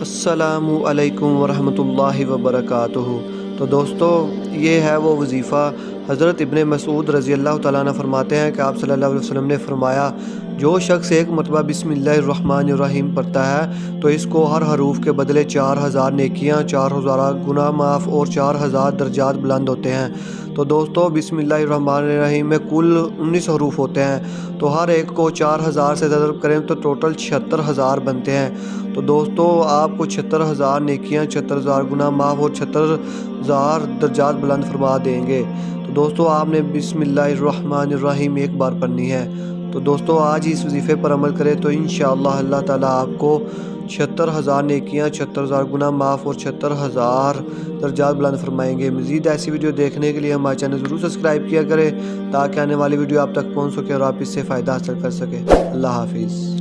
السلام علیکم ورحمۃ اللہ وبرکاتہ۔ تو دوستو، یہ ہے وہ وظیفہ۔ حضرت ابن مسعود رضی اللہ تعالیٰ عنہ فرماتے ہیں کہ آپ صلی اللہ علیہ وسلم نے فرمایا، جو شخص ایک مرتبہ بسم اللہ الرحمن الرحیم پڑھتا ہے تو اس کو ہر حروف کے بدلے 4000 نیکیاں، 4000 گناہ معاف اور 4000 درجات بلند ہوتے ہیں۔ تو دوستو، بسم اللہ الرحمن الرحیم میں کل 19 حروف ہوتے ہیں، تو ہر ایک کو 4000 سے ضرب کریں تو ٹوٹل 76000 بنتے ہیں۔ تو دوستو، آپ کو 76000 نیکیاں، 76000 گناہ معاف اور 76000 درجات بلند فرما دیں گے۔ تو دوستو، آپ نے بسم اللہ الرحمن الرحیم ایک بار پڑھنی ہے۔ تو دوستو، آج ہی اس وظیفے پر عمل کریں تو انشاءاللہ اللہ تعالیٰ آپ کو 76000 نیکیاں، 76000 گناہ معاف اور 76000 درجات بلند فرمائیں گے۔ مزید ایسی ویڈیو دیکھنے کے لیے ہمارے چینل ضرور سبسکرائب کیا کریں تاکہ آنے والی ویڈیو آپ تک پہنچ سکے اور آپ اس سے فائدہ حاصل کر سکیں۔ اللہ حافظ۔